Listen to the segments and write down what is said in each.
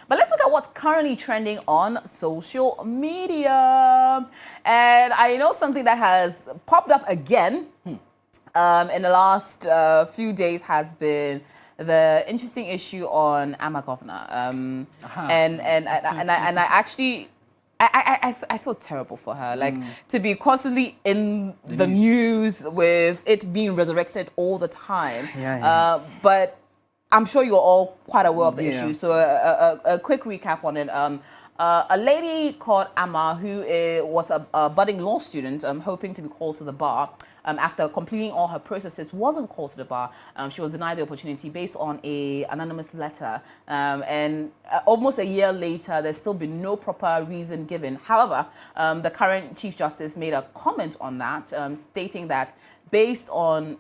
But let's look at what's currently trending on social media. And I know something that has popped up again in the last few days has been the interesting issue on Amma Governor. And I actually I feel terrible for her. Like to be constantly in the news with it being resurrected all the time. But I'm sure you're all quite aware of the issue. So a quick recap on it. A lady called Amma, who was a budding law student, hoping to be called to the bar. After completing all her processes, wasn't called to the bar. She was denied the opportunity based on an anonymous letter. And almost a year later, there's still been no proper reason given. However, the current Chief Justice made a comment on that, stating that based on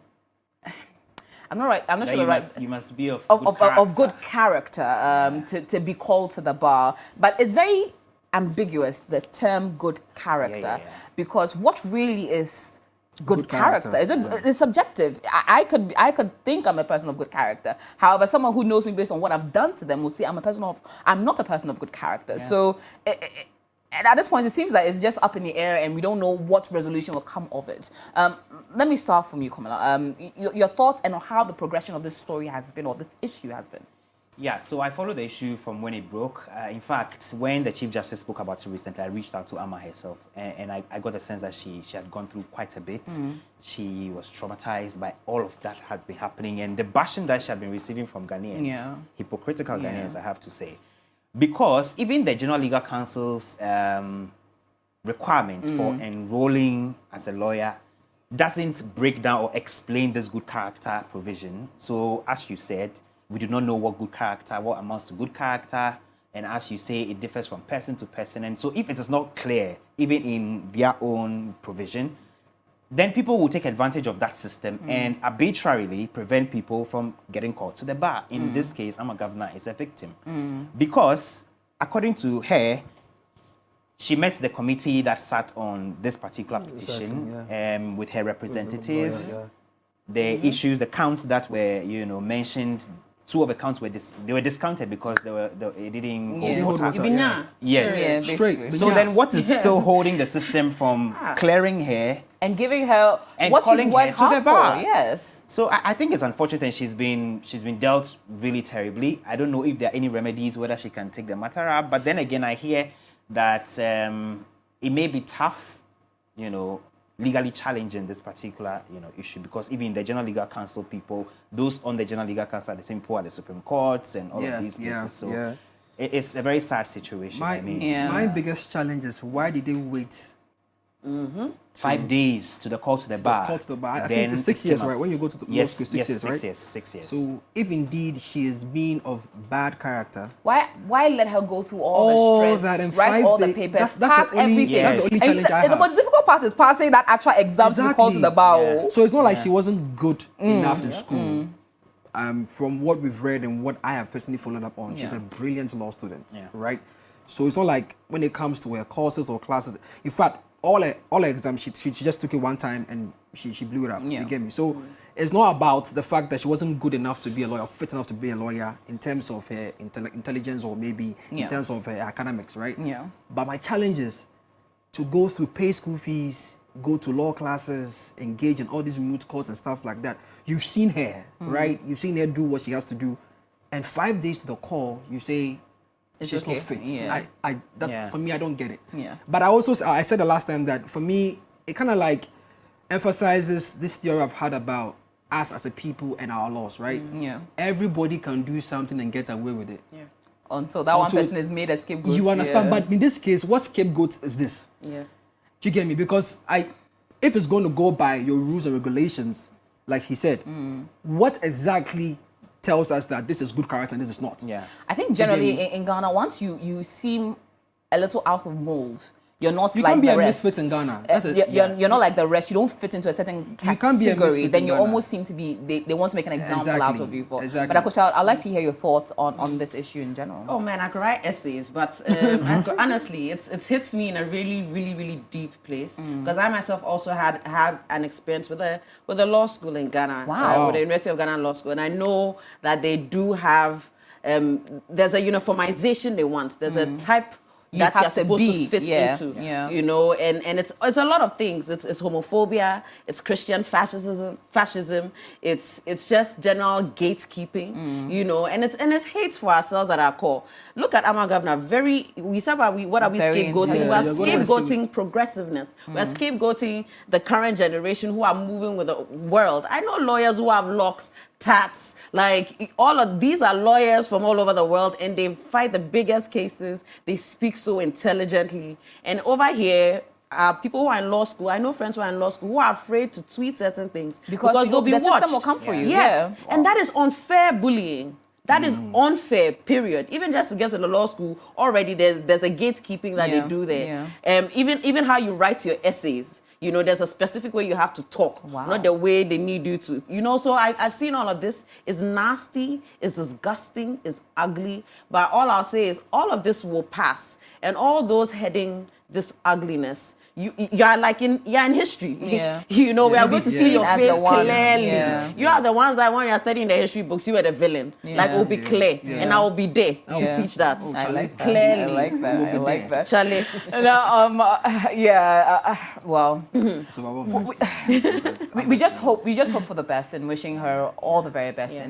I'm not sure the right. You must be of good character to be called to the bar, but it's very ambiguous, the term good character, because what really is good character? Is it? It's subjective. I could think I'm a person of good character. However, someone who knows me based on what I've done to them will say I'm not a person of good character. So. And at this point, it seems like it's just up in the air and we don't know what resolution will come of it. Let me start from you, Kamala. Your thoughts and on how the progression of this story has been, or this issue has been. Yeah, so I followed the issue from when it broke. In fact, when the Chief Justice spoke about it recently, I reached out to Amma herself, and I got the sense that she had gone through quite a bit. She was traumatized by all of that had been happening, and the bashing that she had been receiving from Ghanaians, hypocritical Ghanaians, I have to say. Because even the General Legal Council's requirements for enrolling as a lawyer doesn't break down or explain this good character provision. So, as you said, we do not know what amounts to good character. And as you say, it differs from person to person. And so if it is not clear, even in their own provision, then people will take advantage of that system and arbitrarily prevent people from getting called to the bar. In this case, Amma Governor is a victim. Because, according to her, she met the committee that sat on this particular petition with her representative. The issues, the counts that were, mentioned, two of the counts were discounted because it didn't hold water. Yes. Straight. So then what is still holding the system from clearing her and giving her what she's worked hard for? Yes. So I think it's unfortunate and she's been dealt really terribly. I don't know if there are any remedies, whether she can take the matter up. But then again, I hear that it may be tough, legally challenging this particular, issue, because even the General Legal Council people, those on the General Legal Council are the same people at the Supreme Courts and all of these places. So it's a very sad situation. My biggest challenge is, why did they wait 5 days to the call to the bar? I think it's 6 years, right? When you go to the law school, 6 years, right? 6 years. So if indeed she is being of bad character, why let her go through all the stress, that and write all the papers, pass everything? That's the only challenge I have. The most difficult part is passing that actual exam to be called to the bar. So it's not like she wasn't good enough in school. From what we've read and what I have personally followed up on, she's a brilliant law student, right? So it's not like when it comes to her courses or classes. In fact, all her exams, she just took it one time and she blew it up. You get me? So it's not about the fact that she wasn't good enough to be a lawyer, fit enough to be a lawyer in terms of her intelligence or maybe in terms of her academics, right? But my challenge is to go through, pay school fees, go to law classes, engage in all these moot courts and stuff like that. You've seen her, right? You've seen her do what she has to do. And 5 days to the call, you say, she's not fit. For me, I don't get it. But I said the last time that for me, it kind of like emphasizes this theory I've had about us as a people and our laws, right? Everybody can do something and get away with it. Until one person is made a scapegoat. You understand? But in this case, what scapegoat is this? Yes. Do you get me? Because if it's going to go by your rules and regulations, like he said, what exactly tells us that this is good character and this is not? I think generally in Ghana, once you seem a little out of mold, you're not you like can't be the a rest. misfit in Ghana. You're not like the rest. You don't fit into a certain category. You can't be a misfit then in you Ghana. almost seem to be. They want to make an example out of you for. Exactly. But Akosha, I'd like to hear your thoughts on this issue in general. Oh man, I could write essays, but honestly, it hits me in a really, really, really deep place because I myself also have an experience with a law school in Ghana. Wow. With the University of Ghana Law School, and I know that they do have there's a uniformization they want. There's a type that have you're to supposed be, to fit yeah, into, yeah. you know, and it's a lot of things. It's homophobia, it's Christian fascism, it's just general gatekeeping, you know, and it's hate for ourselves at our core. Look at our governor. We said what are we Very scapegoating? intelligent. We're scapegoating progressiveness. We're scapegoating the current generation who are moving with the world. I know lawyers who have locks, tats, like all of these are lawyers from all over the world, and they fight the biggest cases. They speak so intelligently. And over here, people who are in law school, I know friends who are in law school who are afraid to tweet certain things because they'll be the watched. system will come for you. Yes, Yeah. and that is unfair bullying. That is unfair, period. Even just to get to the law school, already there's a gatekeeping that Yeah, they do there. yeah. Even how you write your essays. You know, there's a specific way you have to talk, Wow. not the way they need you to. You know, so I've seen all of this. It's nasty, it's disgusting, it's ugly. But all I'll say is all of this will pass. And all those heading this ugliness, you're in history. Yeah. You know, we are going to see your as face the one. clearly. Yeah. You are the ones that when you're studying the history books, you were the villain. Yeah. Like, it will be clear. Yeah. And I will be there Yeah. to teach that. I like that. Clearly. I like that. I like that. Charlie. No, well, So, we just hope for the best and wishing her all the very best. Yeah.